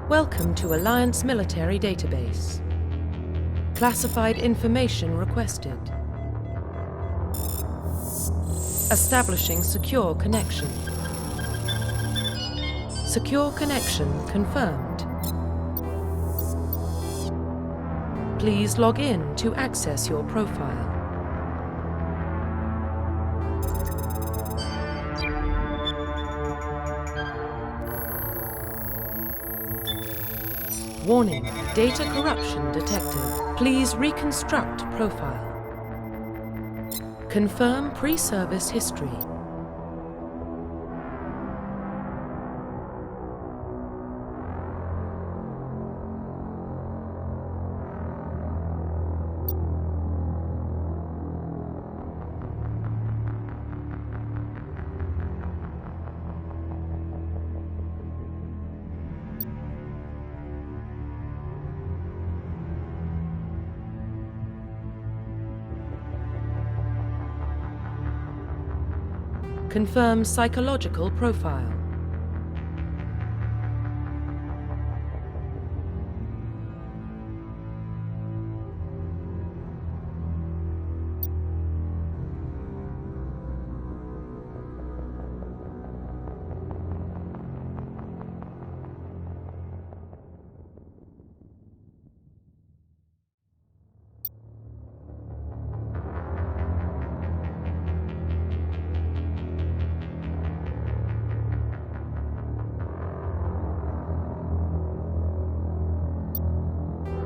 Welcome to Alliance Military Database. Classified information requested. Establishing secure connection. Secure connection confirmed. Please log in to access your profile. Warning, data corruption detected. Please reconstruct profile. Confirm pre-service history. Confirm psychological profile.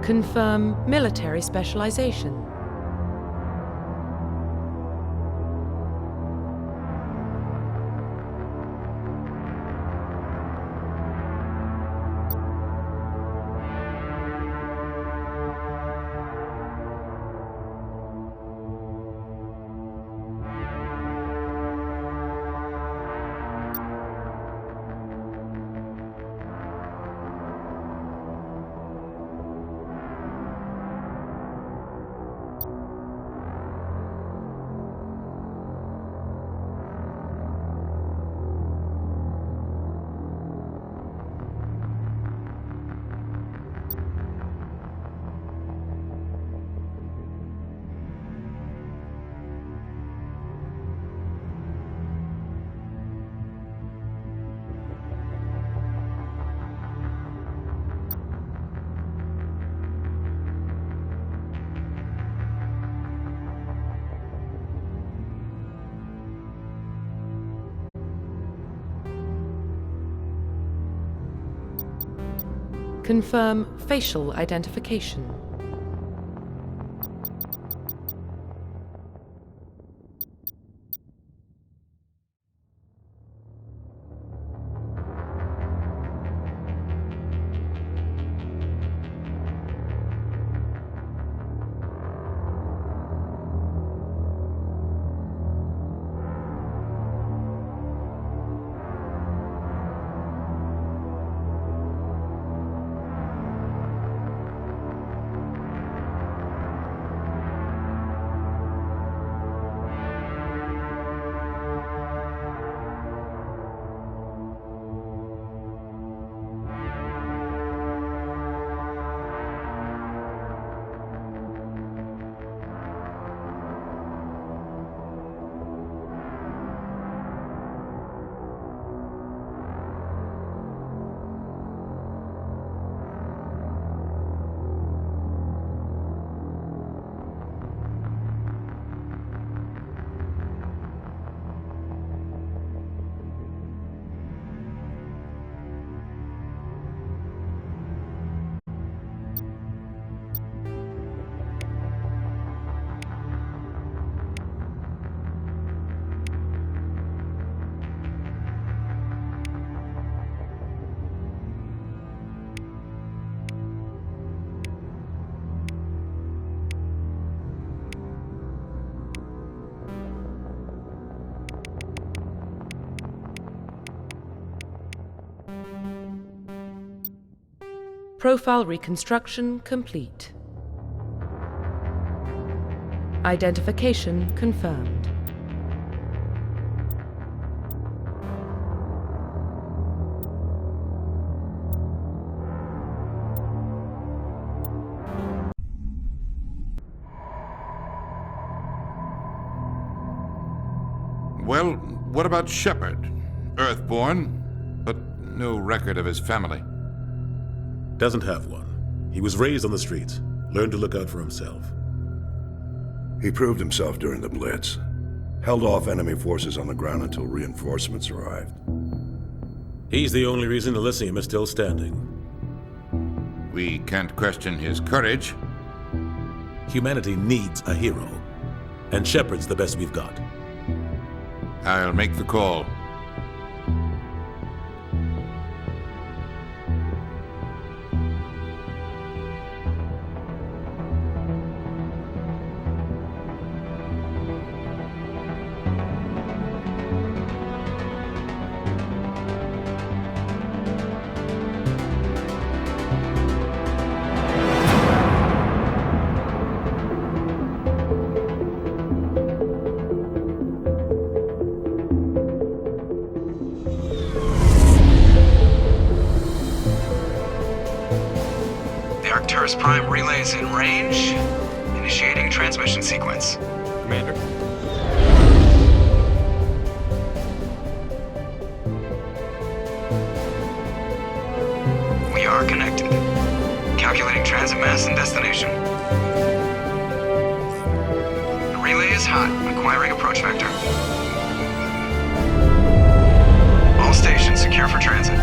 Confirm military specialization. Confirm facial identification. Profile reconstruction complete. Identification confirmed. What about Shepard? Earthborn, but no record of his family. Doesn't have one. He was raised on the streets, learned to look out for himself. He proved himself during the Blitz. Held off enemy forces on the ground until reinforcements arrived. He's the only reason Elysium is still standing. We can't question his courage. Humanity needs a hero, and Shepard's the best we've got. I'll make the call. Arcturus Prime relays in range. Initiating transmission sequence. Commander. We are connected. Calculating transit mass and destination. The relay is hot. Acquiring approach vector. All stations secure for transit.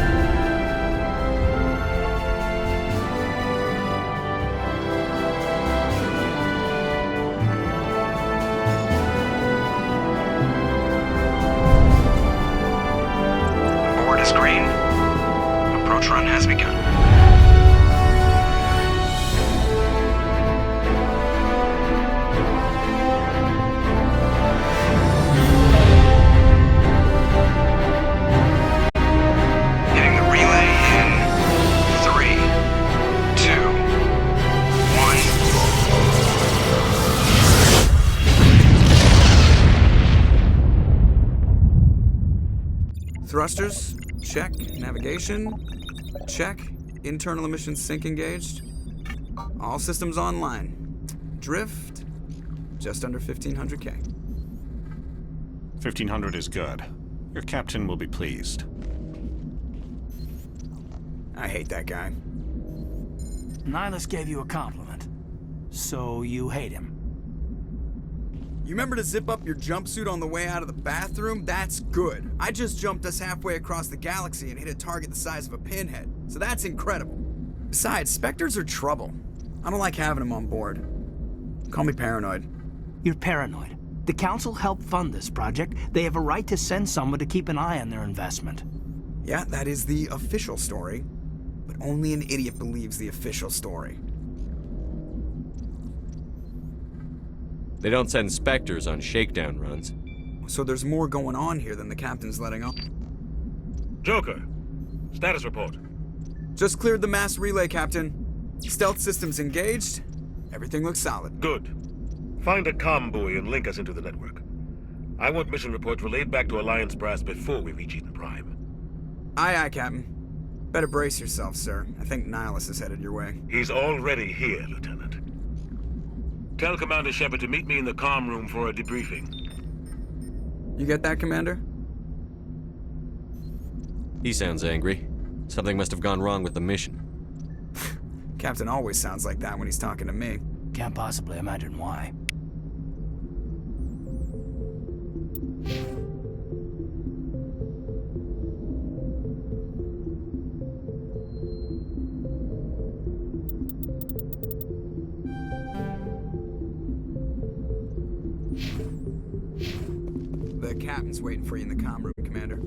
Green. Approach run has begun. Hitting the relay in 3, 2, 1. Thrusters. Check. Navigation. Check. Internal emissions sync engaged. All systems online. Drift. Just under 1500K. 1500 is good. Your captain will be pleased. I hate that guy. Nihilus gave you a compliment. So you hate him. You remember to zip up your jumpsuit on the way out of the bathroom? That's good. I just jumped us halfway across the galaxy and hit a target the size of a pinhead. So that's incredible. Besides, Spectres are trouble. I don't like having them on board. Call me paranoid. You're paranoid. The Council helped fund this project. They have a right to send someone to keep an eye on their investment. Yeah, that is the official story. But only an idiot believes the official story. They don't send Spectres on shakedown runs. So there's more going on here than the captain's letting on. Joker, status report. Just cleared the mass relay, Captain. Stealth systems engaged. Everything looks solid. Good. Find a comm buoy and link us into the network. I want mission reports relayed back to Alliance brass before we reach Eden Prime. Aye, aye, Captain. Better brace yourself, sir. I think Nihilus is headed your way. He's already here, Lieutenant. Tell Commander Shepard to meet me in the comm room for a debriefing. You get that, Commander? He sounds angry. Something must have gone wrong with the mission. Captain always sounds like that when he's talking to me. Can't possibly imagine why. The captain's waiting for you in the comm room, Commander.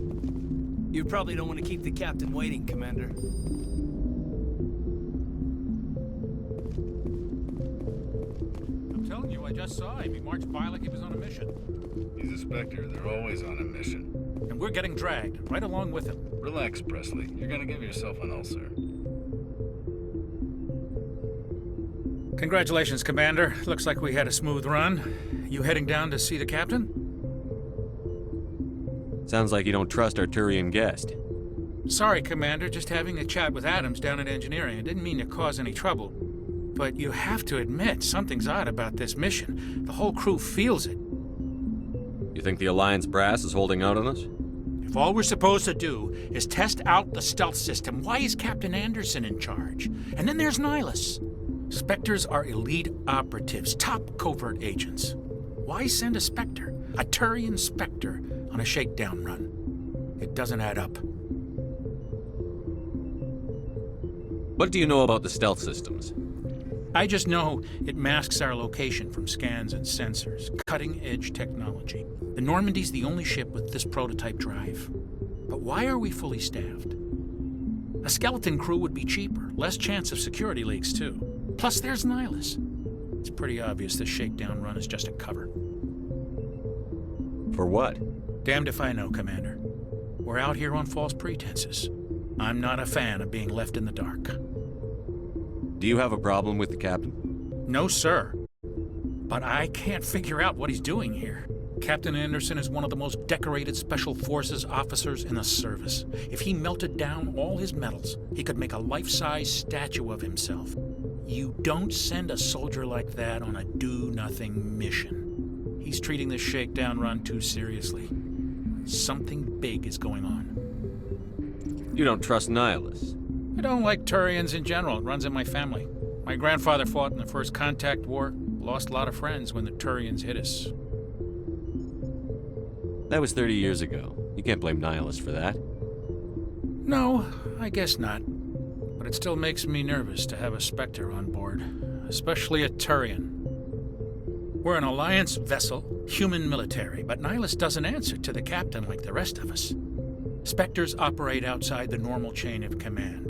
You probably don't want to keep the captain waiting, Commander. I'm telling you, I just saw him. He marched by like he was on a mission. He's a Spectre. They're always on a mission. And we're getting dragged, right along with him. Relax, Presley. You're gonna give yourself an ulcer. Congratulations, Commander. Looks like we had a smooth run. You heading down to see the captain? Sounds like you don't trust our Turian guest. Sorry, Commander. Just having a chat with Adams down at engineering. I didn't mean to cause any trouble. But you have to admit, something's odd about this mission. The whole crew feels it. You You think the Alliance brass is holding out on us? If all we're supposed to do is test out the stealth system, why is Captain Anderson in charge? And then there's Nihilus. Spectres are elite operatives, top covert agents. Why send a Spectre, a Turian Spectre, on a shakedown run? It doesn't add up. What do you know about the stealth systems? I just know it masks our location from scans and sensors. Cutting-edge technology. The Normandy's the only ship with this prototype drive. But why are we fully staffed? A skeleton crew would be cheaper, less chance of security leaks too. Plus there's Nihilus. It's pretty obvious this shakedown run is just a cover. For what? Damned if I know, Commander. We're out here on false pretenses. I'm not a fan of being left in the dark. Do you have a problem with the captain? No, sir. But I can't figure out what he's doing here. Captain Anderson is one of the most decorated Special Forces officers in the service. If he melted down all his medals, he could make a life-size statue of himself. You don't send a soldier like that on a do-nothing mission. He's treating this shakedown run too seriously. Something big is going on. You don't trust Nihilus? I don't like Turians in general. It runs in my family. My grandfather fought in the First Contact War. Lost a lot of friends when the Turians hit us. That was 30 years ago. You can't blame Nihilus for that. No, I guess not. But it still makes me nervous to have a Spectre on board. Especially a Turian. We're an Alliance vessel, human military, but Nihilus doesn't answer to the captain like the rest of us. Spectres operate outside the normal chain of command.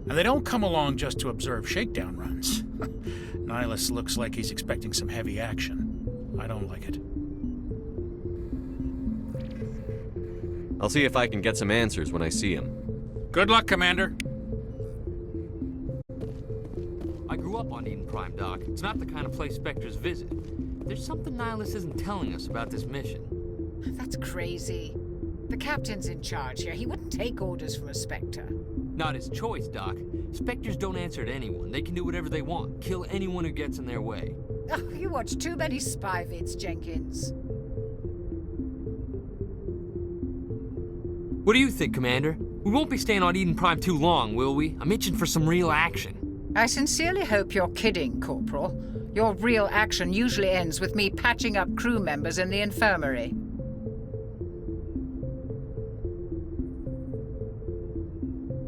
And they don't come along just to observe shakedown runs. Nihilus looks like he's expecting some heavy action. I don't like it. I'll see if I can get some answers when I see him. Good luck, Commander. I grew up on Eden Prime, Doc. It's not the kind of place Spectres visit. There's something Nihilus isn't telling us about this mission. That's crazy. The captain's in charge here. He wouldn't take orders from a Spectre. Not his choice, Doc. Spectres don't answer to anyone. They can do whatever they want. Kill anyone who gets in their way. Oh, you watch too many spy vids, Jenkins. What do you think, Commander? We won't be staying on Eden Prime too long, will we? I'm itching for some real action. I sincerely hope you're kidding, Corporal. Your real action usually ends with me patching up crew members in the infirmary.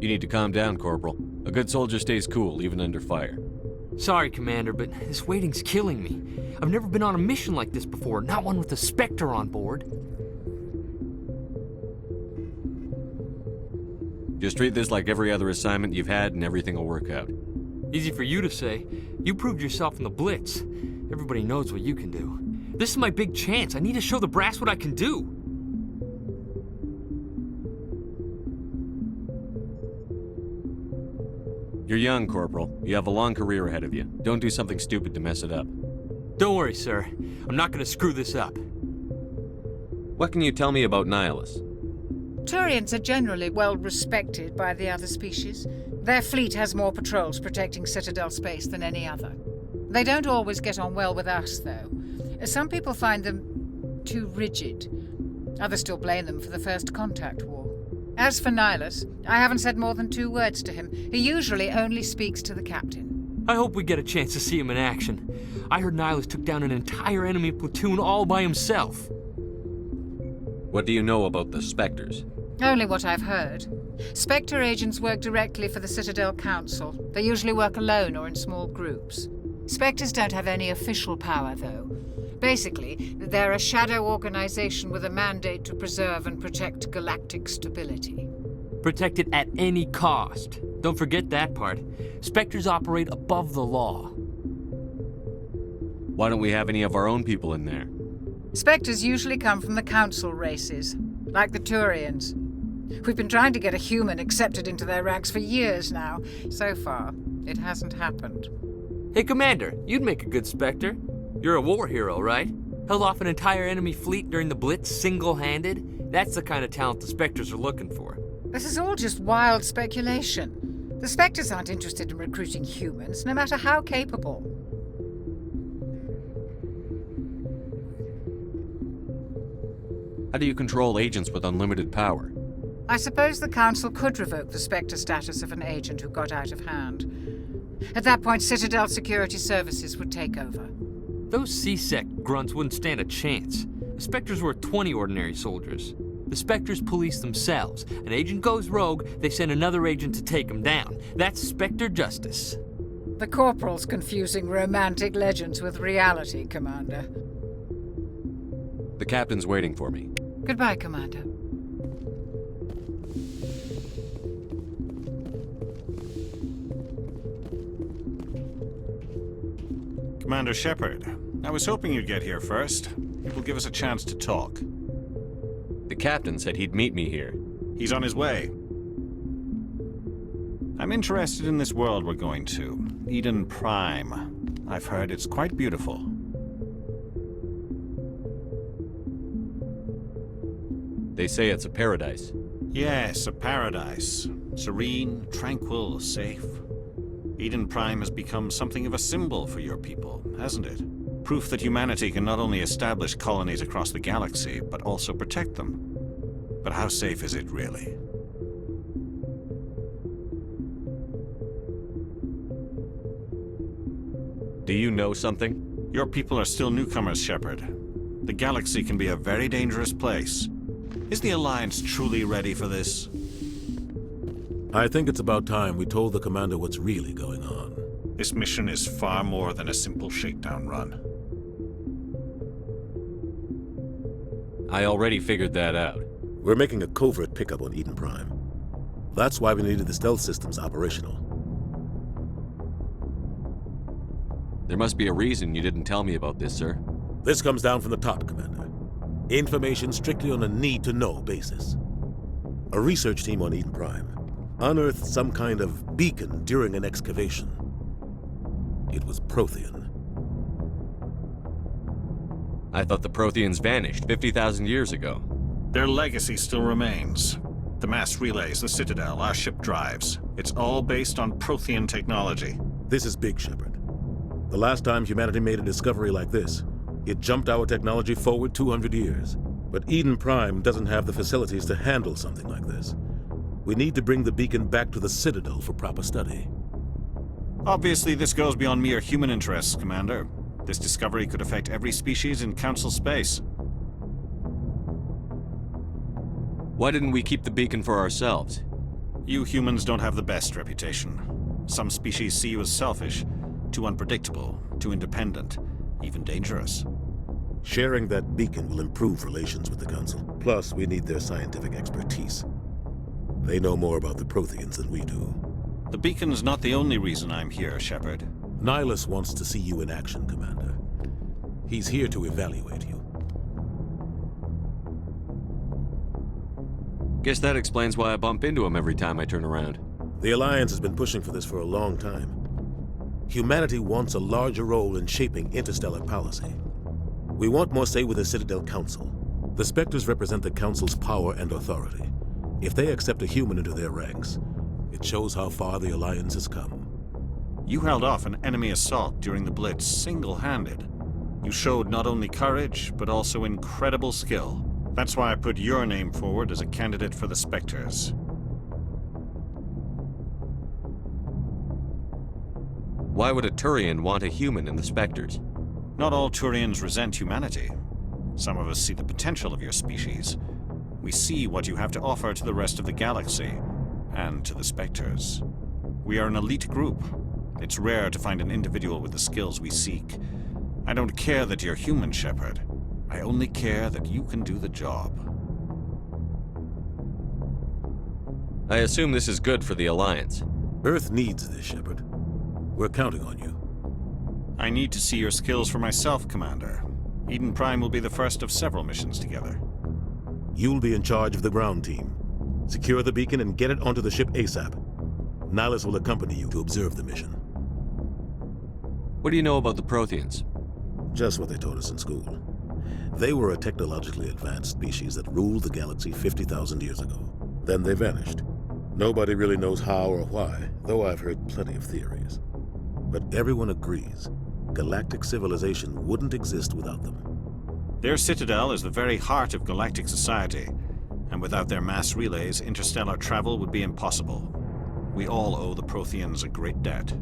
You need to calm down, Corporal. A good soldier stays cool, even under fire. Sorry, Commander, but this waiting's killing me. I've never been on a mission like this before, not one with a Spectre on board. Just treat this like every other assignment you've had and everything will work out. Easy for you to say. You proved yourself in the Blitz. Everybody knows what you can do. This is my big chance. I need to show the brass what I can do. You're young, Corporal. You have a long career ahead of you. Don't do something stupid to mess it up. Don't worry, sir. I'm not gonna screw this up. What can you tell me about Nihilus? Turians are generally well respected by the other species. Their fleet has more patrols protecting Citadel space than any other. They don't always get on well with us, though. Some people find them too rigid. Others still blame them for the First Contact War. As for Nihilus, I haven't said more than 2 words to him. He usually only speaks to the captain. I hope we get a chance to see him in action. I heard Nihilus took down an entire enemy platoon all by himself. What do you know about the Spectres? Only what I've heard. Spectre agents work directly for the Citadel Council. They usually work alone or in small groups. Spectres don't have any official power, though. Basically, they're a shadow organization with a mandate to preserve and protect galactic stability. Protect it at any cost. Don't forget that part. Spectres operate above the law. Why don't we have any of our own people in there? Spectres usually come from the Council races, like the Turians. We've been trying to get a human accepted into their ranks for years now. So far, it hasn't happened. Hey, Commander, you'd make a good Spectre. You're a war hero, right? Held off an entire enemy fleet during the Blitz single-handed? That's the kind of talent the Spectres are looking for. This is all just wild speculation. The Spectres aren't interested in recruiting humans, no matter how capable. How do you control agents with unlimited power? I suppose the Council could revoke the Spectre status of an agent who got out of hand. At that point, Citadel Security Services would take over. Those C-Sec grunts wouldn't stand a chance. The Spectres were 20 ordinary soldiers. The Spectres police themselves. An agent goes rogue, they send another agent to take him down. That's Spectre justice. The Corporal's confusing romantic legends with reality, Commander. The captain's waiting for me. Goodbye, Commander. Commander Shepard, I was hoping you'd get here first. It will give us a chance to talk. The captain said he'd meet me here. He's on his way. I'm interested in this world we're going to, Eden Prime. I've heard it's quite beautiful. They say it's a paradise. Yes, a paradise. Serene, tranquil, safe. Eden Prime has become something of a symbol for your people, hasn't it? Proof that humanity can not only establish colonies across the galaxy, but also protect them. But how safe is it, really? Do you know something? Your people are still newcomers, Shepard. The galaxy can be a very dangerous place. Is the Alliance truly ready for this? I think it's about time we told the Commander what's really going on. This mission is far more than a simple shakedown run. I already figured that out. We're making a covert pickup on Eden Prime. That's why we needed the stealth systems operational. There must be a reason you didn't tell me about this, sir. This comes down from the top, Commander. Information strictly on a need-to-know basis. A research team on Eden Prime unearthed some kind of beacon during an excavation. It was Prothean. I thought the Protheans vanished 50,000 years ago. Their legacy still remains. The mass relays, the Citadel, our ship drives. It's all based on Prothean technology. This is big, Shepard. The last time humanity made a discovery like this, it jumped our technology forward 200 years. But Eden Prime doesn't have the facilities to handle something like this. We need to bring the beacon back to the Citadel for proper study. Obviously, this goes beyond mere human interests, Commander. This discovery could affect every species in Council space. Why didn't we keep the beacon for ourselves? You humans don't have the best reputation. Some species see you as selfish, too unpredictable, too independent, even dangerous. Sharing that beacon will improve relations with the Council. Plus, we need their scientific expertise. They know more about the Protheans than we do. The beacon's not the only reason I'm here, Shepard. Nihilus wants to see you in action, Commander. He's here to evaluate you. Guess that explains why I bump into him every time I turn around. The Alliance has been pushing for this for a long time. Humanity wants a larger role in shaping interstellar policy. We want more say with the Citadel Council. The Spectres represent the Council's power and authority. If they accept a human into their ranks, it shows how far the Alliance has come. You held off an enemy assault during the Blitz single-handed. You showed not only courage, but also incredible skill. That's why I put your name forward as a candidate for the Spectres. Why would a Turian want a human in the Spectres? Not all Turians resent humanity. Some of us see the potential of your species. We see what you have to offer to the rest of the galaxy, and to the Spectres. We are an elite group. It's rare to find an individual with the skills we seek. I don't care that you're human, Shepard. I only care that you can do the job. I assume this is good for the Alliance. Earth needs this, Shepard. We're counting on you. I need to see your skills for myself, Commander. Eden Prime will be the first of several missions together. You'll be in charge of the ground team. Secure the beacon and get it onto the ship ASAP. Nihilus will accompany you to observe the mission. What do you know about the Protheans? Just what they taught us in school. They were a technologically advanced species that ruled the galaxy 50,000 years ago. Then they vanished. Nobody really knows how or why, though I've heard plenty of theories. But everyone agrees galactic civilization wouldn't exist without them. Their citadel is the very heart of galactic society, and without their mass relays, interstellar travel would be impossible. We all owe the Protheans a great debt.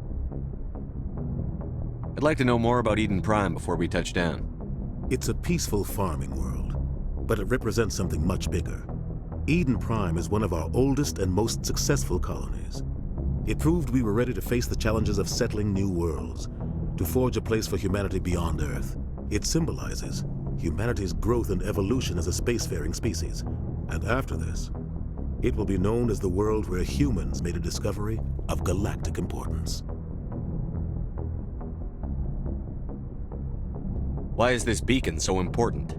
I'd like to know more about Eden Prime before we touch down. It's a peaceful farming world, but it represents something much bigger. Eden Prime is one of our oldest and most successful colonies. It proved we were ready to face the challenges of settling new worlds, to forge a place for humanity beyond Earth. It symbolizes humanity's growth and evolution as a spacefaring species. And after this, it will be known as the world where humans made a discovery of galactic importance. Why is this beacon so important?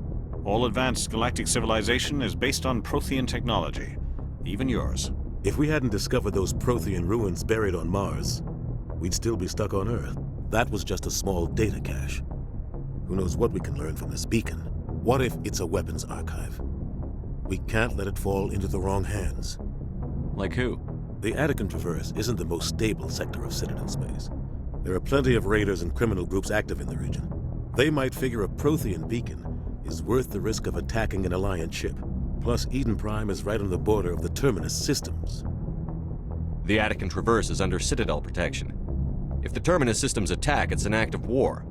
All advanced galactic civilization is based on Prothean technology, even yours. If we hadn't discovered those Prothean ruins buried on Mars, we'd still be stuck on Earth. That was just a small data cache. Who knows what we can learn from this beacon? What if it's a weapons archive? We can't let it fall into the wrong hands. Like who? The Attican Traverse isn't the most stable sector of Citadel space. There are plenty of raiders and criminal groups active in the region. They might figure a Prothean beacon is worth the risk of attacking an Alliance ship. Plus, Eden Prime is right on the border of the Terminus systems. The Attican Traverse is under Citadel protection. If the Terminus systems attack, it's an act of war.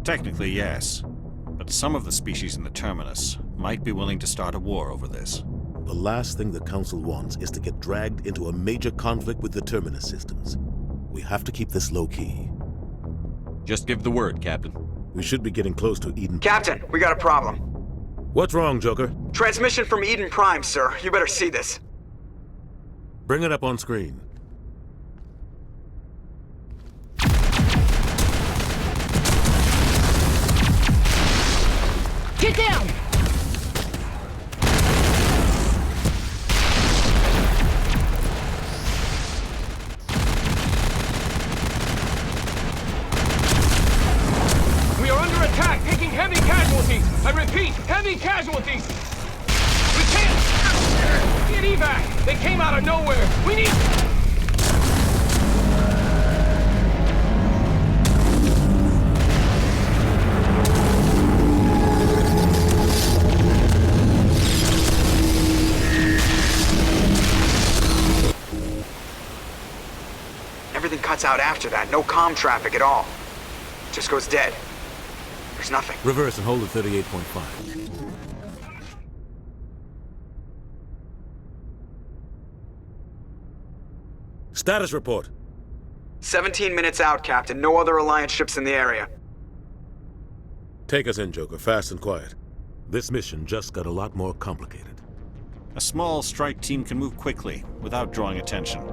Technically, yes. But some of the species in the Terminus might be willing to start a war over this. The last thing the Council wants is to get dragged into a major conflict with the Terminus systems. We have to keep this low-key. Just give the word, Captain. We should be getting close to Eden. Captain, we got a problem. What's wrong, Joker? Transmission from Eden Prime, sir. You better see this. Bring it up on screen. Get down! We are under attack, taking heavy casualties. I repeat, heavy casualties. We can't get evac. They came out of nowhere. We need... Everything cuts out after that. No comm traffic at all. Just goes dead. There's nothing. Reverse and hold at 38.5. Status report. 17 minutes out, Captain. No other Alliance ships in the area. Take us in, Joker, fast and quiet. This mission just got a lot more complicated. A small strike team can move quickly, without drawing attention.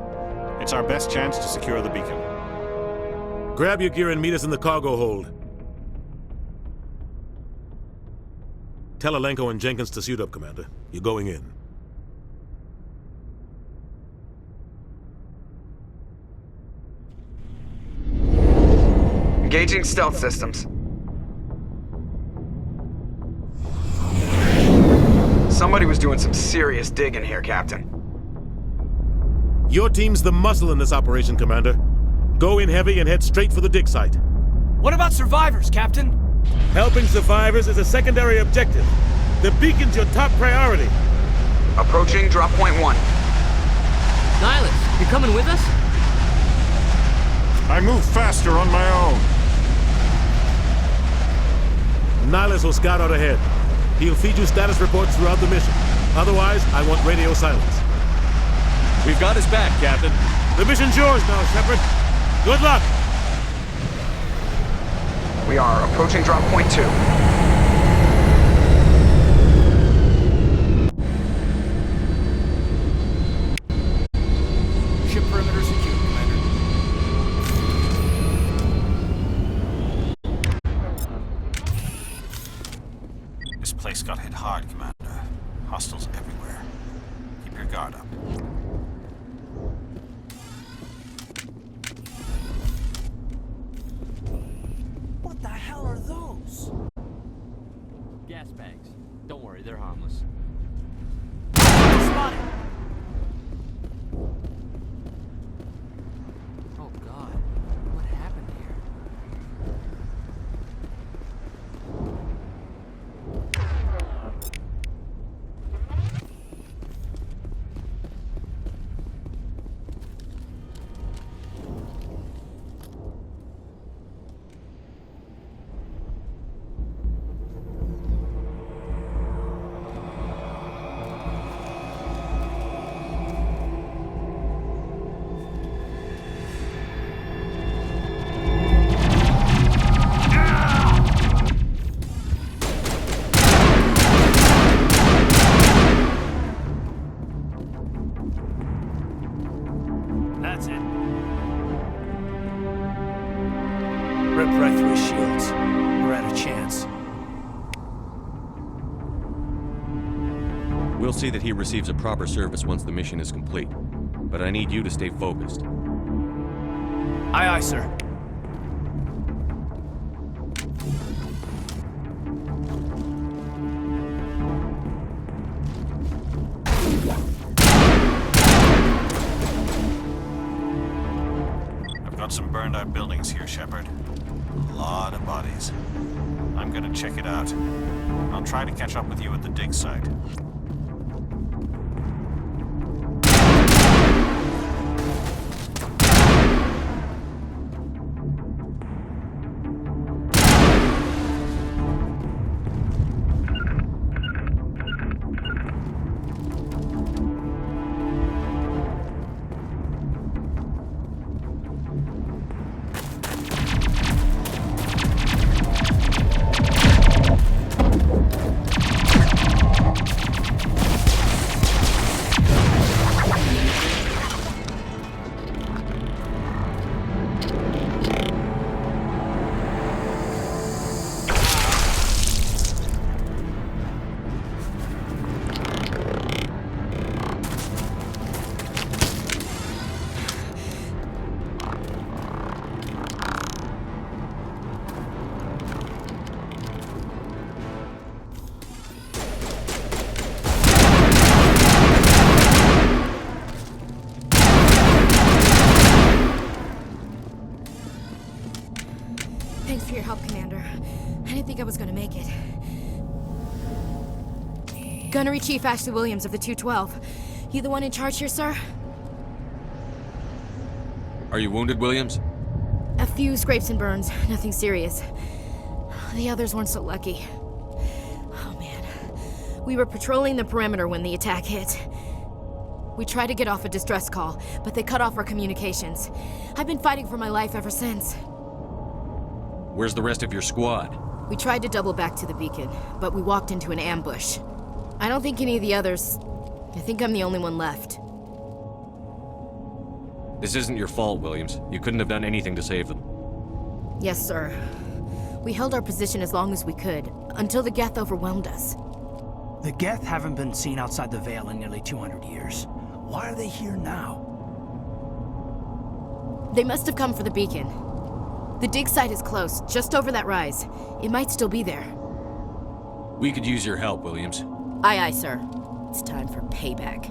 It's our best chance to secure the beacon. Grab your gear and meet us in the cargo hold. Tell Alenko and Jenkins to suit up, Commander. You're going in. Engaging stealth systems. Somebody was doing some serious digging here, Captain. Your team's the muscle in this operation, Commander. Go in heavy and head straight for the dig site. What about survivors, Captain? Helping survivors is a secondary objective. The beacon's your top priority. Approaching drop point 1. Nihilus, you coming with us? I move faster on my own. Nihilus will scout out ahead. He'll feed you status reports throughout the mission. Otherwise, I want radio silence. We've got his back, Captain. The mission's yours now, Shepard. Good luck! We are approaching drop point 2. Ship perimeter secure, Commander. This place got hit hard, Commander. Hostiles everywhere. Keep your guard up. What the hell are those? Gas bags. Don't worry, they're harmless. Spotted! Oh God, what happened here? That's it. Rip right through his shields. We're at a chance. We'll see that he receives a proper service once the mission is complete. But I need you to stay focused. Aye, aye, sir. I've got some burned out buildings here, Shepard. A lot of bodies. I'm gonna check it out. I'll try to catch up with you at the dig site. Thanks for your help, Commander. I didn't think I was gonna make it. Gunnery Chief Ashley Williams of the 212. You the one in charge here, sir? Are you wounded, Williams? A few scrapes and burns, nothing serious. The others weren't so lucky. Oh man. We were patrolling the perimeter when the attack hit. We tried to get off a distress call, but they cut off our communications. I've been fighting for my life ever since. Where's the rest of your squad? We tried to double back to the beacon, but we walked into an ambush. I don't think any of the others... I think I'm the only one left. This isn't your fault, Williams. You couldn't have done anything to save them. Yes, sir. We held our position as long as we could, until the Geth overwhelmed us. The Geth haven't been seen outside the Veil in nearly 200 years. Why are they here now? They must have come for the beacon. The dig site is close, just over that rise. It might still be there. We could use your help, Williams. Aye, aye, sir. It's time for payback.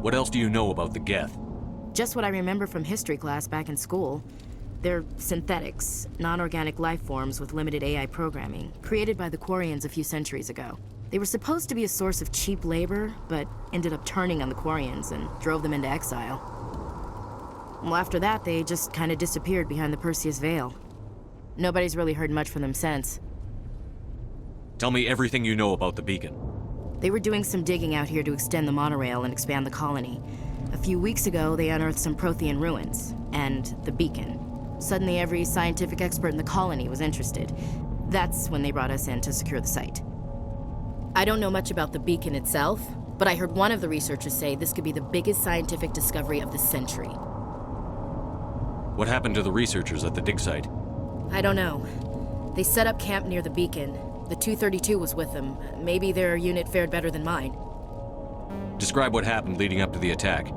What else do you know about the Geth? Just what I remember from history class back in school. They're synthetics, non-organic life forms with limited AI programming, created by the Quarians a few centuries ago. They were supposed to be a source of cheap labor, but ended up turning on the Quarians and drove them into exile. Well, after that, they just kind of disappeared behind the Perseus Veil. Nobody's really heard much from them since. Tell me everything you know about the beacon. They were doing some digging out here to extend the monorail and expand the colony. A few weeks ago, they unearthed some Prothean ruins, and the beacon. Suddenly, every scientific expert in the colony was interested. That's when they brought us in to secure the site. I don't know much about the beacon itself, but I heard one of the researchers say this could be the biggest scientific discovery of the century. What happened to the researchers at the dig site? I don't know. They set up camp near the beacon. The 232 was with them. Maybe their unit fared better than mine. Describe what happened leading up to the attack.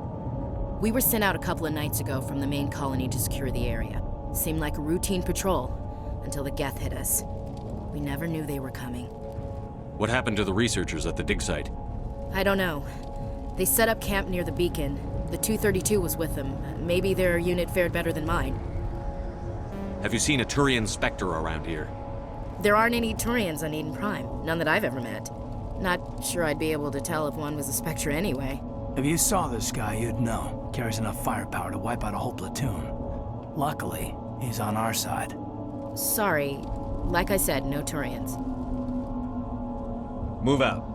We were sent out a couple of nights ago from the main colony to secure the area. Seemed like a routine patrol, until the Geth hit us. We never knew they were coming. What happened to the researchers at the dig site? I don't know. They set up camp near the beacon. The 232 was with them. Maybe their unit fared better than mine. Have you seen a Turian Spectre around here? There aren't any Turians on Eden Prime. None that I've ever met. Not sure I'd be able to tell if one was a Spectre anyway. If you saw this guy, you'd know. Carries enough firepower to wipe out a whole platoon. Luckily, he's on our side. Sorry. Like I said, no Turians. Move out.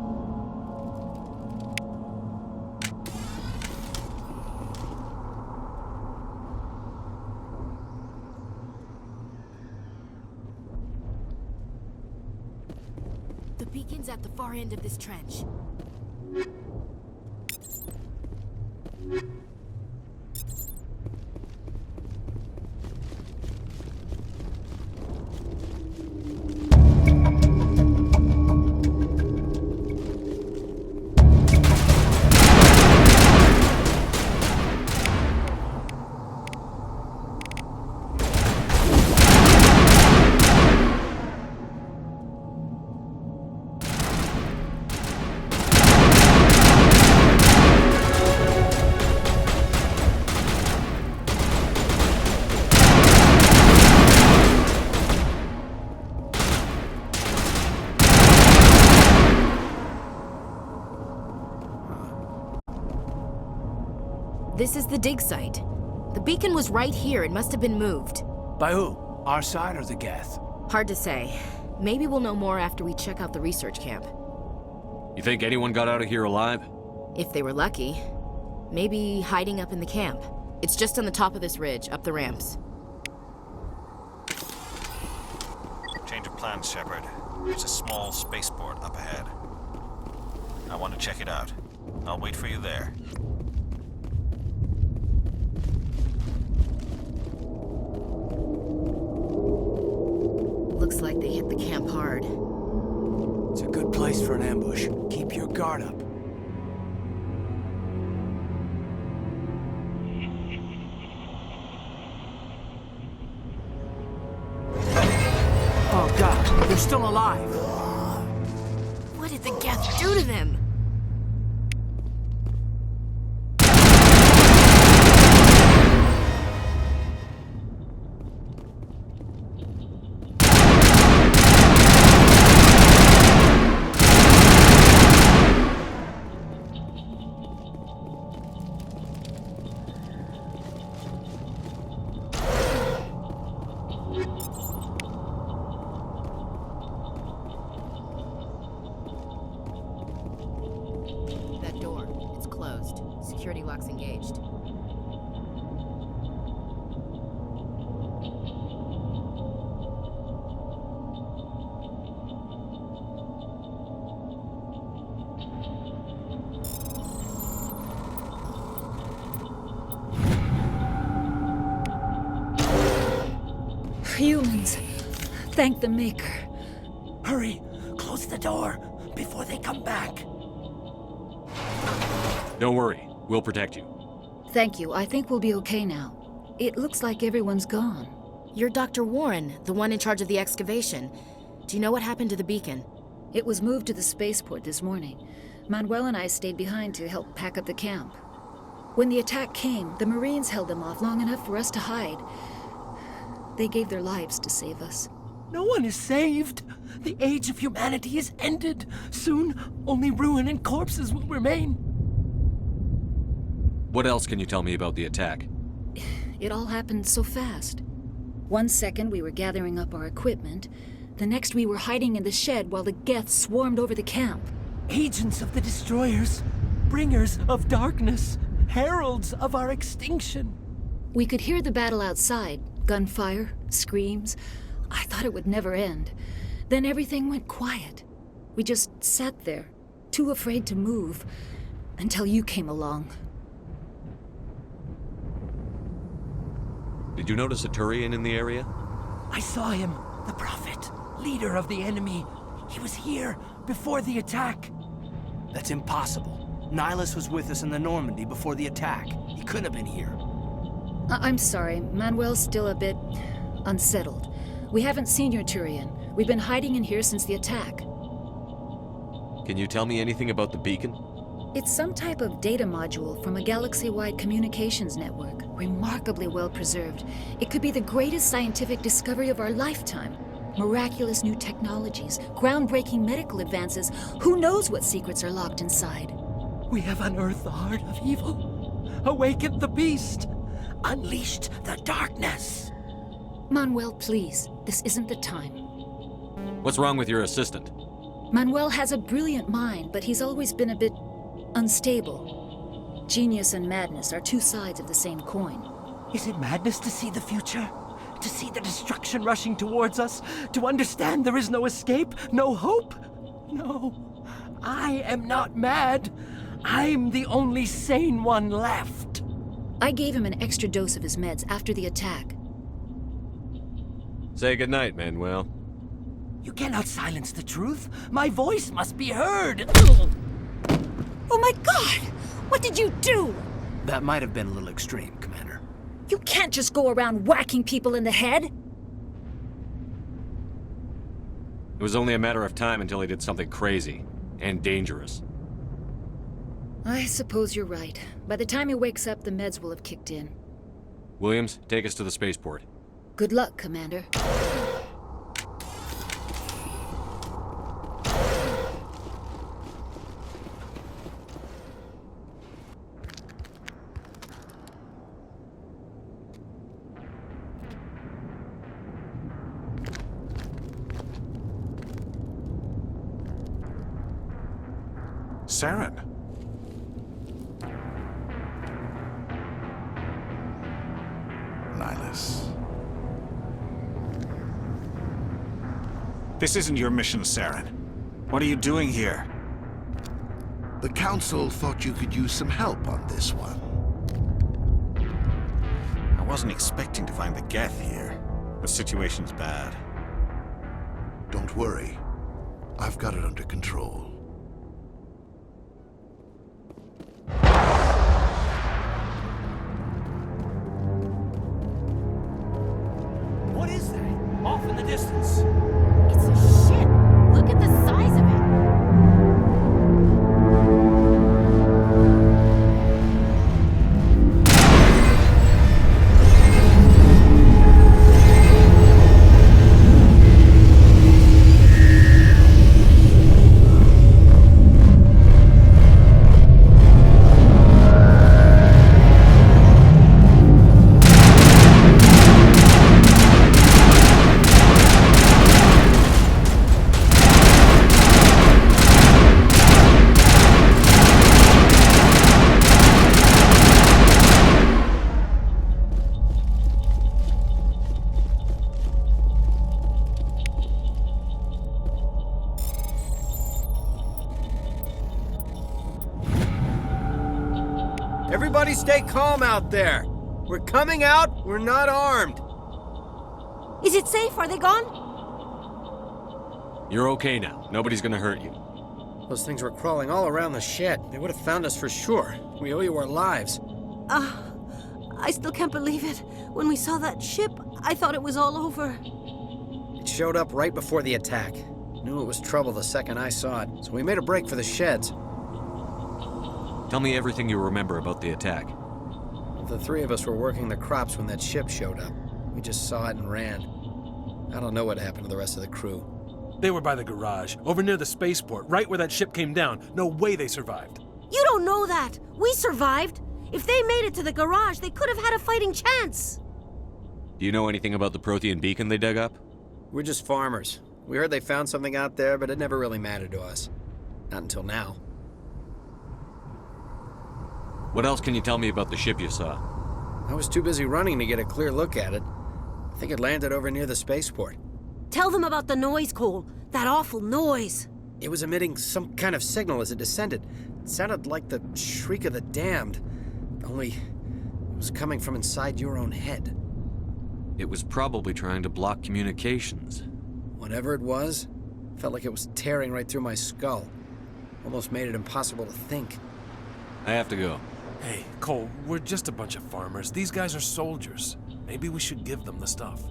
The beacon's at the far end of this trench. This is the dig site. The beacon was right here. It must have been moved. By who? Our side or the Geth? Hard to say. Maybe we'll know more after we check out the research camp. You think anyone got out of here alive? If they were lucky. Maybe hiding up in the camp. It's just on the top of this ridge, up the ramps. Change of plans, Shepard. There's a small spaceport up ahead. I want to check it out. I'll wait for you there. Looks like they hit the camp hard. It's a good place for an ambush. Keep your guard up. Oh God, they're still alive. What did the Geth do to them? That door, it's closed. Security lock's engaged. Humans. Thank the Maker. Hurry! Close the door before they come back. Don't worry. We'll protect you. Thank you. I think we'll be okay now. It looks like everyone's gone. You're Dr. Warren, the one in charge of the excavation. Do you know what happened to the beacon? It was moved to the spaceport this morning. Manuel and I stayed behind to help pack up the camp. When the attack came, the Marines held them off long enough for us to hide. They gave their lives to save us. No one is saved. The age of humanity is ended. Soon, only ruin and corpses will remain. What else can you tell me about the attack? It all happened so fast. 1 second we were gathering up our equipment. The next we were hiding in the shed while the Geth swarmed over the camp. Agents of the Destroyers. Bringers of darkness. Heralds of our extinction. We could hear the battle outside. Gunfire, screams. I thought it would never end. Then everything went quiet. We just sat there, too afraid to move, until you came along. Did you notice a Turian in the area? I saw him, the Prophet, leader of the enemy. He was here before the attack. That's impossible. Nihilus was with us in the Normandy before the attack. He couldn't have been here. I'm sorry, Manuel's still a bit unsettled. We haven't seen your Turian. We've been hiding in here since the attack. Can you tell me anything about the beacon? It's some type of data module from a galaxy-wide communications network, remarkably well preserved. It could be the greatest scientific discovery of our lifetime. Miraculous new technologies, groundbreaking medical advances. Who knows what secrets are locked inside? We have unearthed the heart of evil, awakened the beast, unleashed the darkness. Manuel, please, this isn't the time. What's wrong with your assistant? Manuel has a brilliant mind, but he's always been a bit unstable. Genius and madness are two sides of the same coin. Is it madness to see the future? To see the destruction rushing towards us? To understand there is no escape? No hope? No, I am not mad. I'm the only sane one left. I gave him an extra dose of his meds after the attack. Say goodnight, Manuel. You cannot silence the truth. My voice must be heard. Oh my God! What did you do? That might have been a little extreme, Commander. You can't just go around whacking people in the head. It was only a matter of time until he did something crazy and dangerous. I suppose you're right. By the time he wakes up, the meds will have kicked in. Williams, take us to the spaceport. Good luck, Commander. Saren. Nihilus. This isn't your mission, Saren. What are you doing here? The Council thought you could use some help on this one. I wasn't expecting to find the Geth here. The situation's bad. Don't worry. I've got it under control. What is that? Off in the distance. It's a ship. Look at the size of it. Everybody stay calm out there. We're coming out, we're not armed. Is it safe? Are they gone? You're okay now. Nobody's gonna hurt you. Those things were crawling all around the shed. They would have found us for sure. We owe you our lives. I still can't believe it. When we saw that ship, I thought it was all over. It showed up right before the attack. Knew it was trouble the second I saw it, so we made a break for the sheds. Tell me everything you remember about the attack. The three of us were working the crops when that ship showed up. We just saw it and ran. I don't know what happened to the rest of the crew. They were by the garage, over near the spaceport, right where that ship came down. No way they survived. You don't know that. We survived. If they made it to the garage, they could have had a fighting chance. Do you know anything about the Prothean beacon they dug up? We're just farmers. We heard they found something out there, but it never really mattered to us. Not until now. What else can you tell me about the ship you saw? I was too busy running to get a clear look at it. I think it landed over near the spaceport. Tell them about the noise, Cole. That awful noise. It was emitting some kind of signal as it descended. It sounded like the shriek of the damned. Only it was coming from inside your own head. It was probably trying to block communications. Whatever it was, felt like it was tearing right through my skull. Almost made it impossible to think. I have to go. Hey, Cole, we're just a bunch of farmers. These guys are soldiers. Maybe we should give them the stuff.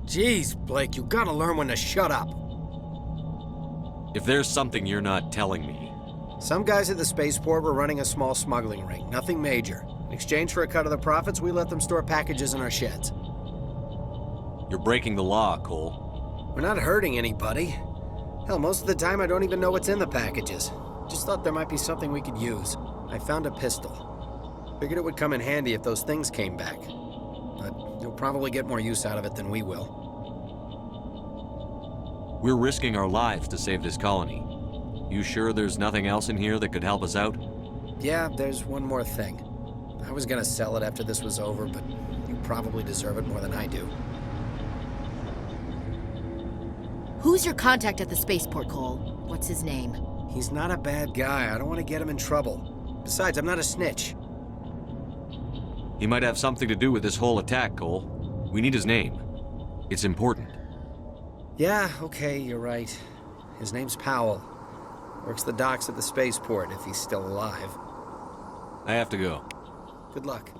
Jeez, Blake, you gotta learn when to shut up. If there's something you're not telling me... Some guys at the spaceport were running a small smuggling ring, nothing major. In exchange for a cut of the profits, we let them store packages in our sheds. You're breaking the law, Cole. We're not hurting anybody. Hell, most of the time I don't even know what's in the packages. Just thought there might be something we could use. I found a pistol. Figured it would come in handy if those things came back. But you'll probably get more use out of it than we will. We're risking our lives to save this colony. You sure there's nothing else in here that could help us out? Yeah, there's one more thing. I was gonna sell it after this was over, but you probably deserve it more than I do. Who's your contact at the spaceport, Cole? What's his name? He's not a bad guy. I don't want to get him in trouble. Besides, I'm not a snitch. He might have something to do with this whole attack, Cole. We need his name. It's important. Yeah, okay, you're right. His name's Powell. Works the docks at the spaceport, if he's still alive. I have to go. Good luck.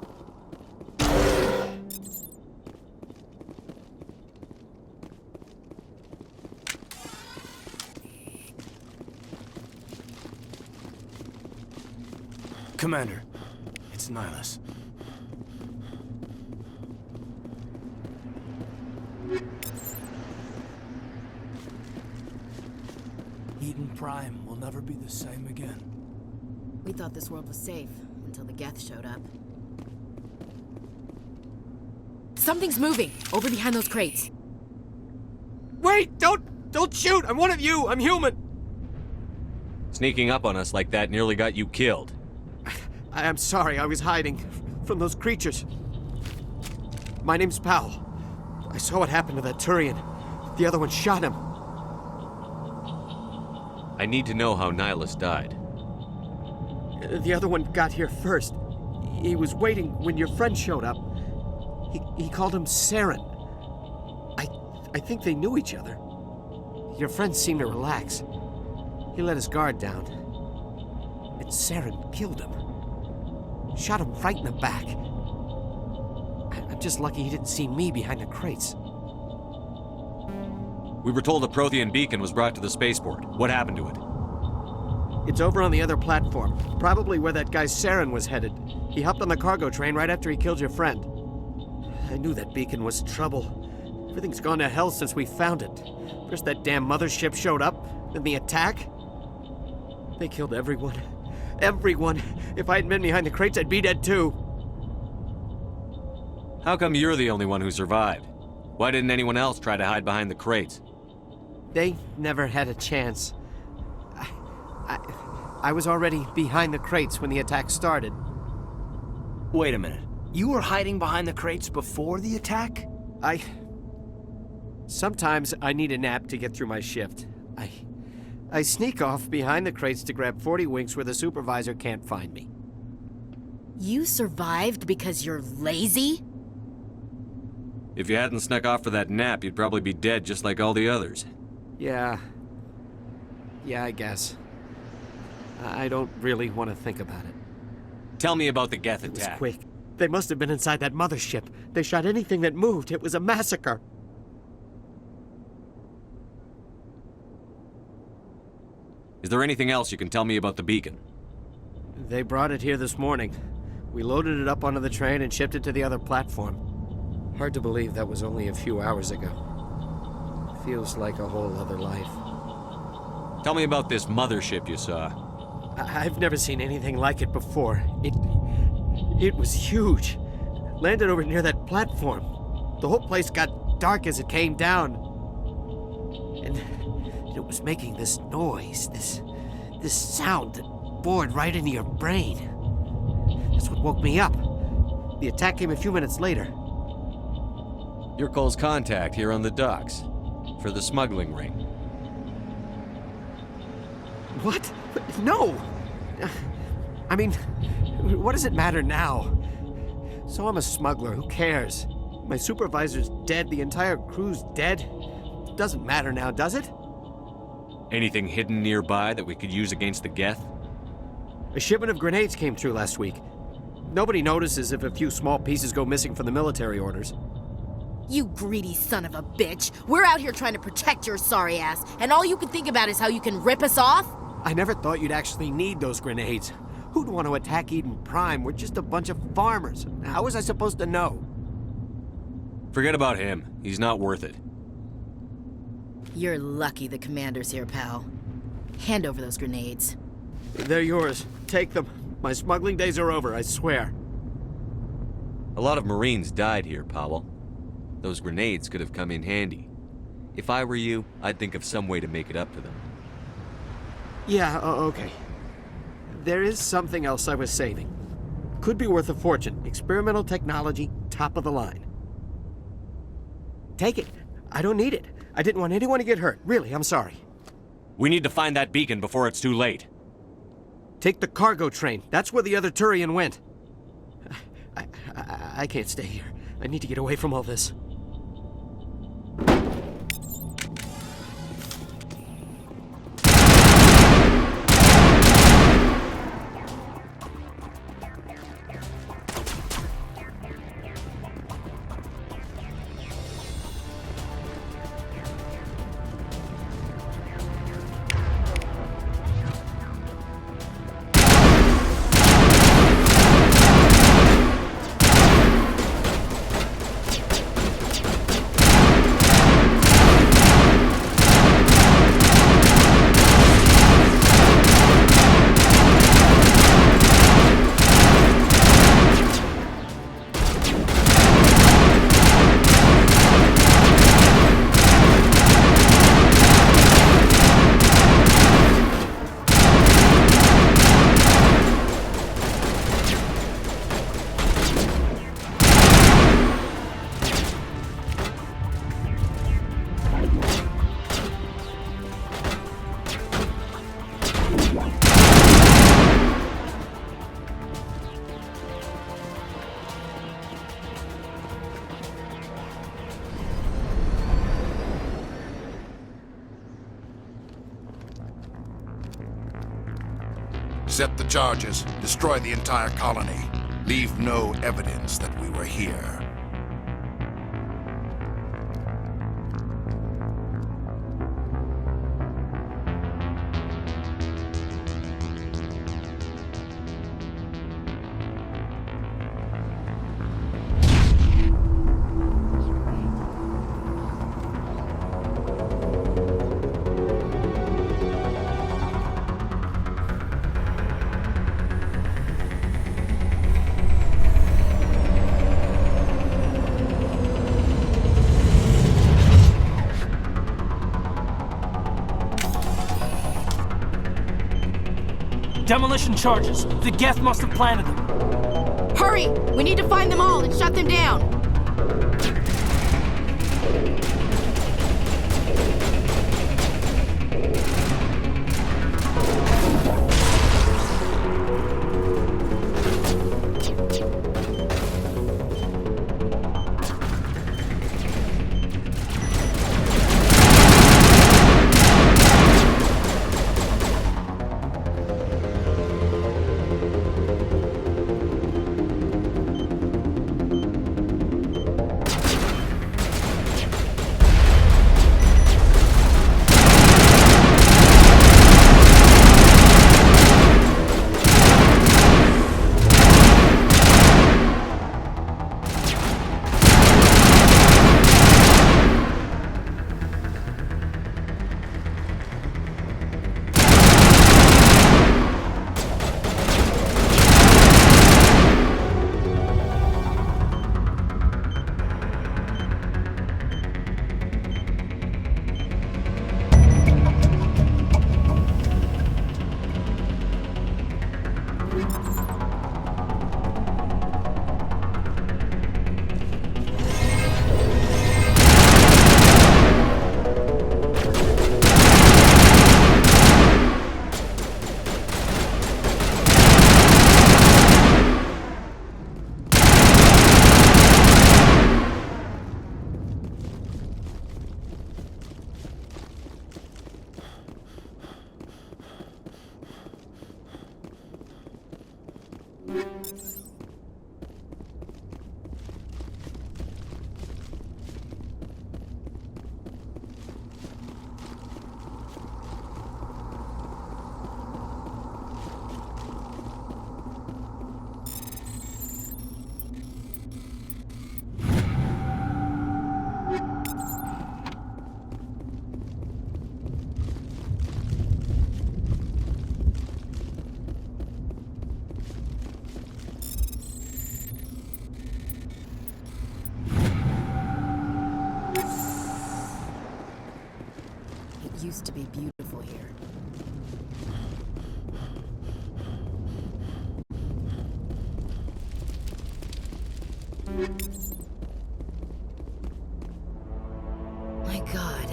Commander, it's Nihilus. Eden Prime will never be the same again. We thought this world was safe until the Geth showed up. Something's moving over behind those crates. Wait! Don't shoot! I'm one of you! I'm human! Sneaking up on us like that nearly got you killed. I'm sorry, I was hiding from those creatures. My name's Powell. I saw what happened to that Turian. The other one shot him. I need to know how Nihilus died. The other one got here first. He was waiting when your friend showed up. He called him Saren. I think they knew each other. Your friend seemed to relax. He let his guard down. And Saren killed him. Shot him right in the back. I'm just lucky he didn't see me behind the crates. We were told a Prothean beacon was brought to the spaceport. What happened to it? It's over on the other platform. Probably where that guy Saren was headed. He hopped on the cargo train right after he killed your friend. I knew that beacon was trouble. Everything's gone to hell since we found it. First that damn mothership showed up, then the attack. They killed everyone. Everyone! If I hadn't been behind the crates, I'd be dead too. How come you're the only one who survived? Why didn't anyone else try to hide behind the crates? They never had a chance. I was already behind the crates when the attack started. Wait a minute. You were hiding behind the crates before the attack? Sometimes I need a nap to get through my shift. I sneak off behind the crates to grab 40 winks where the supervisor can't find me. You survived because you're lazy? If you hadn't snuck off for that nap, you'd probably be dead just like all the others. Yeah, I guess. I don't really want to think about it. Tell me about the Geth attack. It was quick. They must have been inside that mothership. They shot anything that moved. It was a massacre. Is there anything else you can tell me about the beacon? They brought it here this morning. We loaded it up onto the train and shipped it to the other platform. Hard to believe that was only a few hours ago. Feels like a whole other life. Tell me about this mothership you saw. I've never seen anything like it before. It was huge. Landed over near that platform. The whole place got dark as it came down. And it was making this noise, this sound that bored right into your brain. That's what woke me up. The attack came a few minutes later. You're Cole's contact here on the docks for the smuggling ring. What? No! I mean, what does it matter now? So I'm a smuggler, who cares? My supervisor's dead, the entire crew's dead. It doesn't matter now, does it? Anything hidden nearby that we could use against the Geth? A shipment of grenades came through last week. Nobody notices if a few small pieces go missing from the military orders. You greedy son of a bitch! We're out here trying to protect your sorry ass, and all you can think about is how you can rip us off? I never thought you'd actually need those grenades. Who'd want to attack Eden Prime? We're just a bunch of farmers. How was I supposed to know? Forget about him. He's not worth it. You're lucky the commander's here, pal. Hand over those grenades. They're yours. Take them. My smuggling days are over, I swear. A lot of Marines died here, Powell. Those grenades could have come in handy. If I were you, I'd think of some way to make it up to them. Yeah, okay. There is something else I was saving. Could be worth a fortune. Experimental technology, top of the line. Take it. I don't need it. I didn't want anyone to get hurt. Really, I'm sorry. We need to find that beacon before it's too late. Take the cargo train. That's where the other Turian went. I can't stay here. I need to get away from all this. Accept the charges. Destroy the entire colony. Leave no evidence that we were here. Demolition charges. The Geth must have planted them. Hurry! We need to find them all and shut them down! Used to be beautiful here. My God.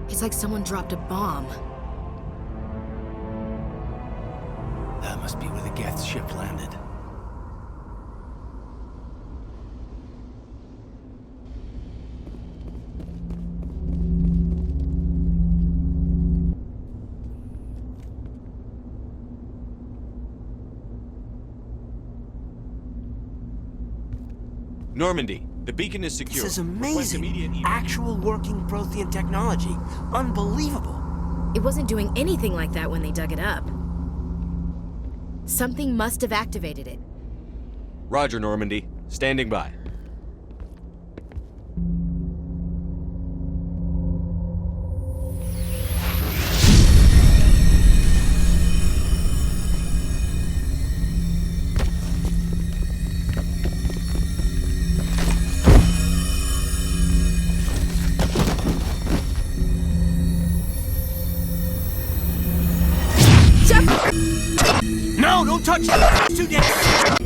It's like someone dropped a bomb. That must be where the Geth ship landed. Normandy, the beacon is secure. This is amazing. Actual working Prothean technology. Unbelievable. It wasn't doing anything like that when they dug it up. Something must have activated it. Roger, Normandy. Standing by. No, don't touch it! It's too dangerous!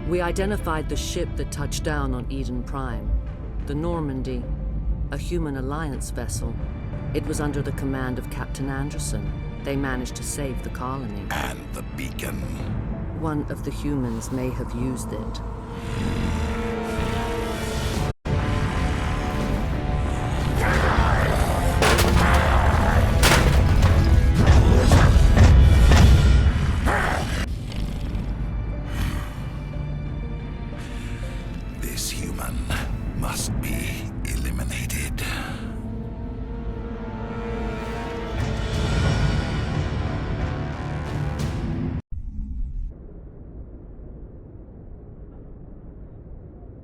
We identified the ship that touched down on Eden Prime. The Normandy, a human alliance vessel. It was under the command of Captain Anderson. They managed to save the colony. And the beacon. One of the humans may have used it. This human must be eliminated.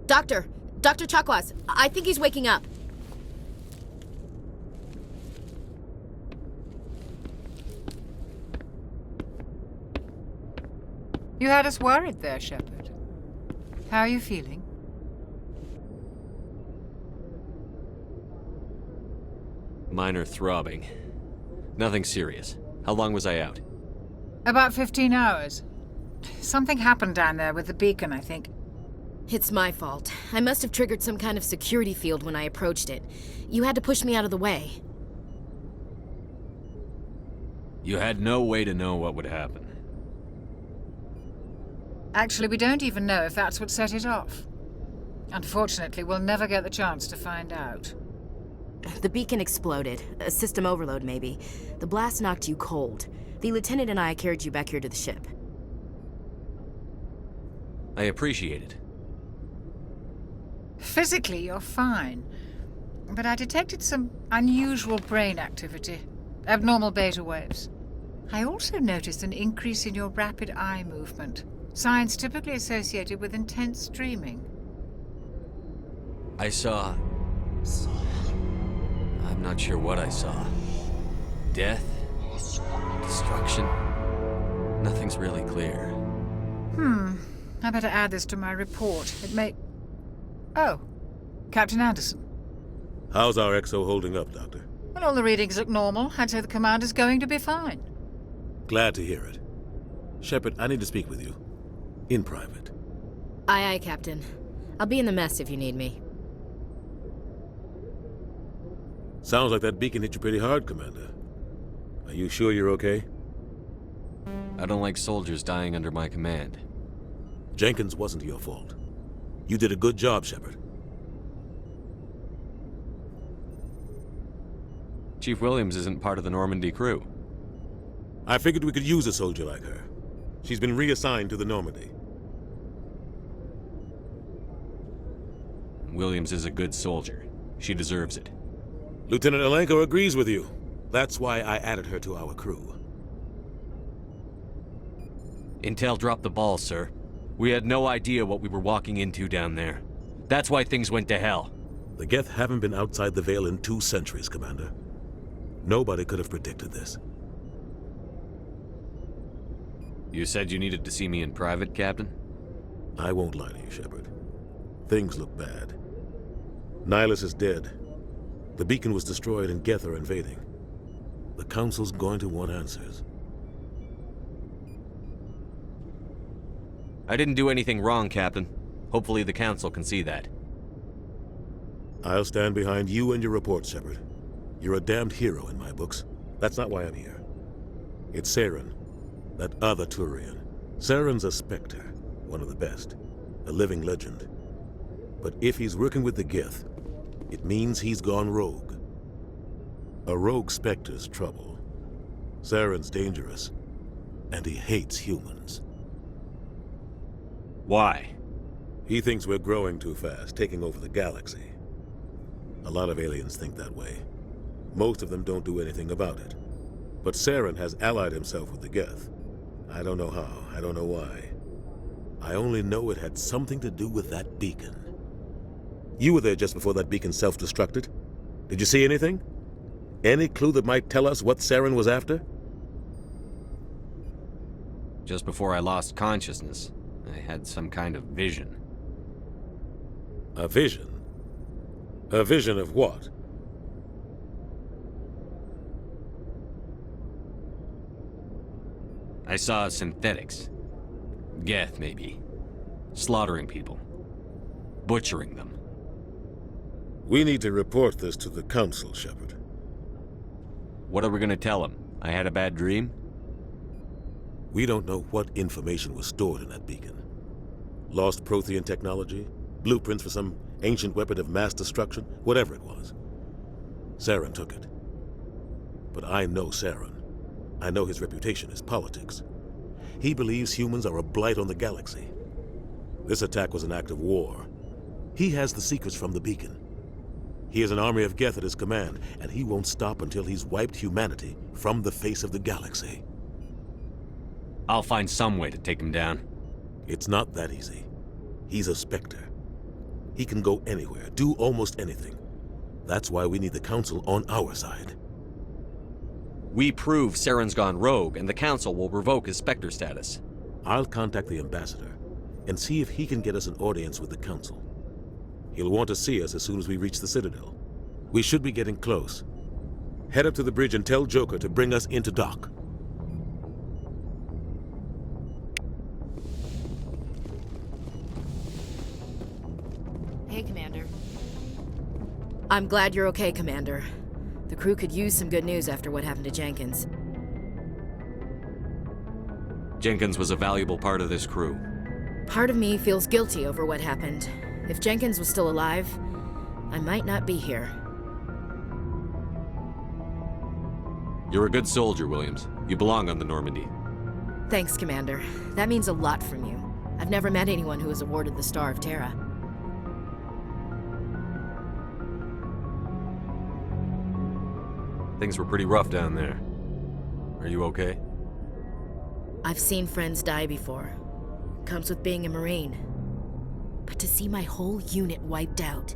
Dr. Chakwas, I think he's waking up. You had us worried there, Shepard. How are you feeling? Minor throbbing. Nothing serious. How long was I out? About 15 hours. Something happened down there with the beacon, I think. It's my fault. I must have triggered some kind of security field when I approached it. You had to push me out of the way. You had no way to know what would happen. Actually, we don't even know if that's what set it off. Unfortunately, we'll never get the chance to find out. The beacon exploded. A system overload, maybe. The blast knocked you cold. The lieutenant and I carried you back here to the ship. I appreciate it. Physically, you're fine. But I detected some unusual brain activity. Abnormal beta waves. I also noticed an increase in your rapid eye movement. Signs typically associated with intense dreaming. I saw... I'm not sure what I saw. Death? Destruction? Nothing's really clear. I better add this to my report. It may... Oh, Captain Anderson. How's our XO holding up, Doctor? Well, all the readings look normal. I'd say the commander's going to be fine. Glad to hear it. Shepard, I need to speak with you. In private. Aye, aye, Captain. I'll be in the mess if you need me. Sounds like that beacon hit you pretty hard, Commander. Are you sure you're okay? I don't like soldiers dying under my command. Jenkins wasn't your fault. You did a good job, Shepard. Chief Williams isn't part of the Normandy crew. I figured we could use a soldier like her. She's been reassigned to the Normandy. Williams is a good soldier. She deserves it. Lieutenant Alenko agrees with you. That's why I added her to our crew. Intel dropped the ball, sir. We had no idea what we were walking into down there. That's why things went to hell. The Geth haven't been outside the Veil in 2 centuries, Commander. Nobody could have predicted this. You said you needed to see me in private, Captain? I won't lie to you, Shepard. Things look bad. Nihilus is dead. The beacon was destroyed and Geth are invading. The Council's going to want answers. I didn't do anything wrong, Captain. Hopefully the Council can see that. I'll stand behind you and your report, Shepard. You're a damned hero in my books. That's not why I'm here. It's Saren, that other Turian. Saren's a Spectre, one of the best. A living legend. But if he's working with the Geth, it means he's gone rogue. A rogue Spectre's trouble. Saren's dangerous, and he hates humans. Why? He thinks we're growing too fast, taking over the galaxy. A lot of aliens think that way. Most of them don't do anything about it. But Saren has allied himself with the Geth. I don't know how, I don't know why. I only know it had something to do with that beacon. You were there just before that beacon self-destructed. Did you see anything? Any clue that might tell us what Saren was after? Just before I lost consciousness, I had some kind of vision. A vision? A vision of what? I saw synthetics. Geth, maybe. Slaughtering people. Butchering them. We need to report this to the Council, Shepard. What are we gonna tell them? I had a bad dream? We don't know what information was stored in that beacon. Lost Prothean technology? Blueprints for some ancient weapon of mass destruction? Whatever it was. Saren took it. But I know Saren. I know his reputation is politics. He believes humans are a blight on the galaxy. This attack was an act of war. He has the secrets from the beacon. He has an army of Geth at his command, and he won't stop until he's wiped humanity from the face of the galaxy. I'll find some way to take him down. It's not that easy. He's a Spectre. He can go anywhere, do almost anything. That's why we need the Council on our side. We prove Saren's gone rogue, and the Council will revoke his Spectre status. I'll contact the Ambassador and see if he can get us an audience with the Council. He'll want to see us as soon as we reach the Citadel. We should be getting close. Head up to the bridge and tell Joker to bring us into dock. Hey, Commander. I'm glad you're okay, Commander. The crew could use some good news after what happened to Jenkins. Jenkins was a valuable part of this crew. Part of me feels guilty over what happened. If Jenkins was still alive, I might not be here. You're a good soldier, Williams. You belong on the Normandy. Thanks, Commander. That means a lot from you. I've never met anyone who was awarded the Star of Terra. Things were pretty rough down there. Are you okay? I've seen friends die before. Comes with being a Marine. But to see my whole unit wiped out,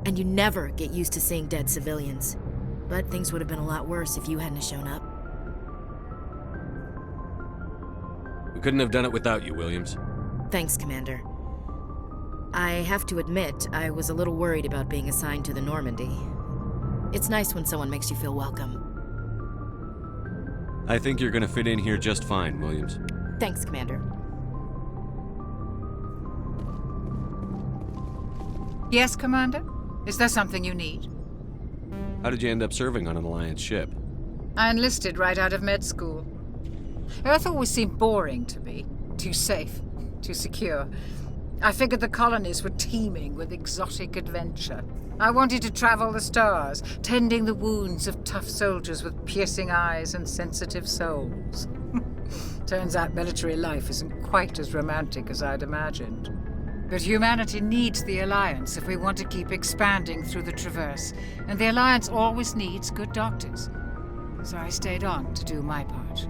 and you never get used to seeing dead civilians. But things would have been a lot worse if you hadn't shown up. We couldn't have done it without you, Williams. Thanks, Commander. I have to admit, I was a little worried about being assigned to the Normandy. It's nice when someone makes you feel welcome. I think you're gonna fit in here just fine, Williams. Thanks, Commander. Yes, Commander? Is there something you need? How did you end up serving on an Alliance ship? I enlisted right out of med school. Earth always seemed boring to me. Too safe, too secure. I figured the colonies were teeming with exotic adventure. I wanted to travel the stars, tending the wounds of tough soldiers with piercing eyes and sensitive souls. Turns out military life isn't quite as romantic as I'd imagined. But humanity needs the Alliance if we want to keep expanding through the Traverse, and the Alliance always needs good doctors. So I stayed on to do my part.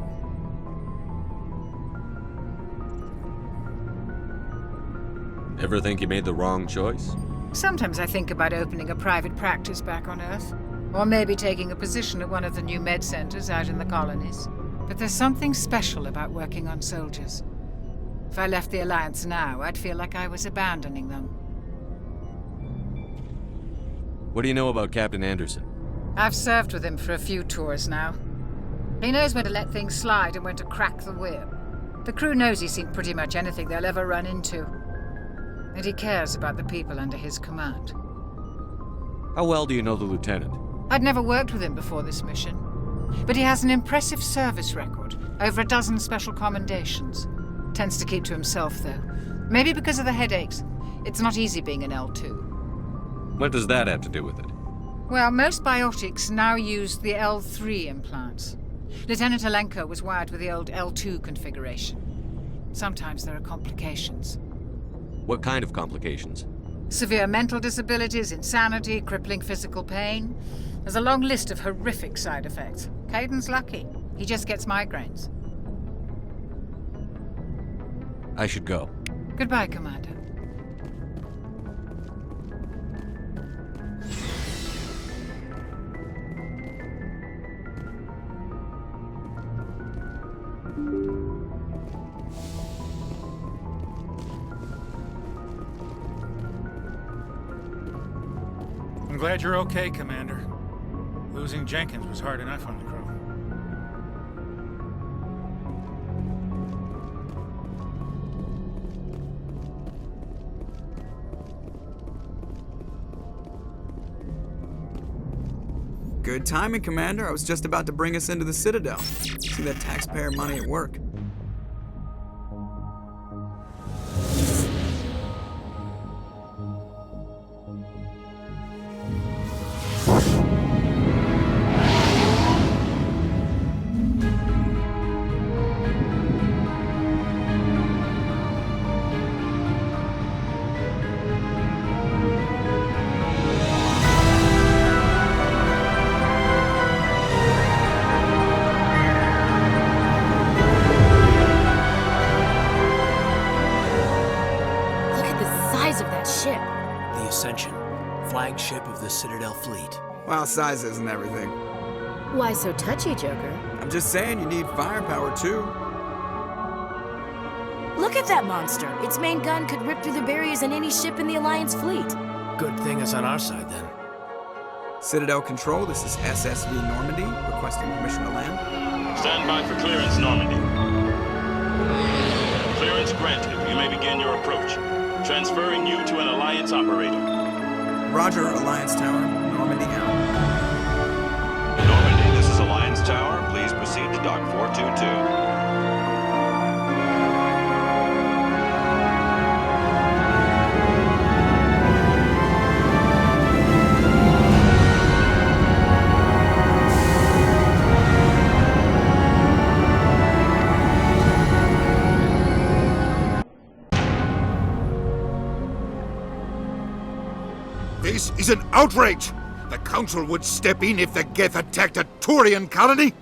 Ever think you made the wrong choice? Sometimes I think about opening a private practice back on Earth, or maybe taking a position at one of the new med centers out in the colonies. But there's something special about working on soldiers. If I left the Alliance now, I'd feel like I was abandoning them. What do you know about Captain Anderson? I've served with him for a few tours now. He knows when to let things slide and when to crack the whip. The crew knows he's seen pretty much anything they'll ever run into. And he cares about the people under his command. How well do you know the lieutenant? I'd never worked with him before this mission. But he has an impressive service record, over a dozen special commendations. Tends to keep to himself, though. Maybe because of the headaches. It's not easy being an L2. What does that have to do with it? Well, most biotics now use the L3 implants. Lieutenant Alenko was wired with the old L2 configuration. Sometimes there are complications. What kind of complications? Severe mental disabilities, insanity, crippling physical pain. There's a long list of horrific side effects. Caden's lucky. He just gets migraines. I should go. Goodbye, Commander. I'm glad you're okay, Commander. Losing Jenkins was hard enough on the crew. Good timing, Commander. I was just about to bring us into the Citadel. See that taxpayer money at work. Flagship of the Citadel fleet. Well, size isn't everything. Why so touchy, Joker? I'm just saying you need firepower, too. Look at that monster. Its main gun could rip through the barriers in any ship in the Alliance fleet. Good thing it's on our side, then. Citadel Control, this is SSV Normandy, requesting permission to land. Stand by for clearance, Normandy. Clearance granted. You may begin your approach. Transferring you to an Alliance operator. Roger, Alliance Tower. Normandy out. Normandy, this is Alliance Tower. Please proceed to Dock 422. This is an outrage! The Council would step in if the Geth attacked a Turian colony?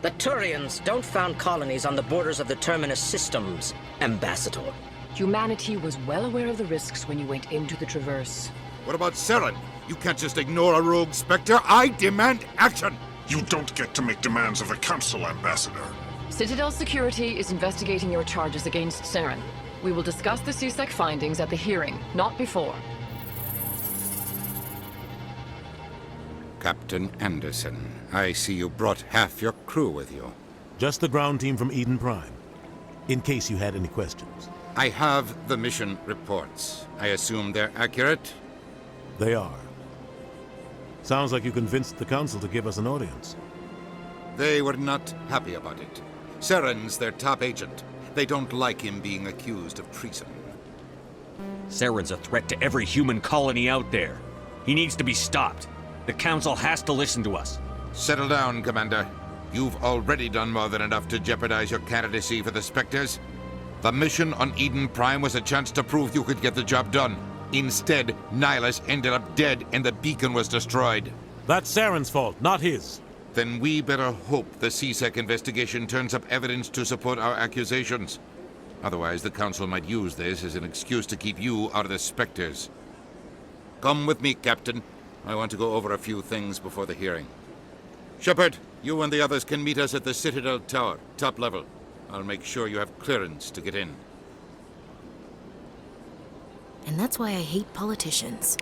The Turians don't found colonies on the borders of the Terminus systems, Ambassador. Humanity was well aware of the risks when you went into the Traverse. What about Saren? You can't just ignore a rogue Spectre. I demand action! You don't get to make demands of the Council, Ambassador. Citadel Security is investigating your charges against Saren. We will discuss the CSEC findings at the hearing, not before. Captain Anderson, I see you brought half your crew with you. Just the ground team from Eden Prime, in case you had any questions. I have the mission reports. I assume they're accurate? They are. Sounds like you convinced the Council to give us an audience. They were not happy about it. Saren's their top agent. They don't like him being accused of treason. Saren's a threat to every human colony out there. He needs to be stopped. The Council has to listen to us. Settle down, Commander. You've already done more than enough to jeopardize your candidacy for the Spectres. The mission on Eden Prime was a chance to prove you could get the job done. Instead, Nihilus ended up dead and the beacon was destroyed. That's Saren's fault, not his. Then we better hope the CSEC investigation turns up evidence to support our accusations. Otherwise, the Council might use this as an excuse to keep you out of the Spectres. Come with me, Captain. I want to go over a few things before the hearing. Shepard, you and the others can meet us at the Citadel Tower, top level. I'll make sure you have clearance to get in. And that's why I hate politicians.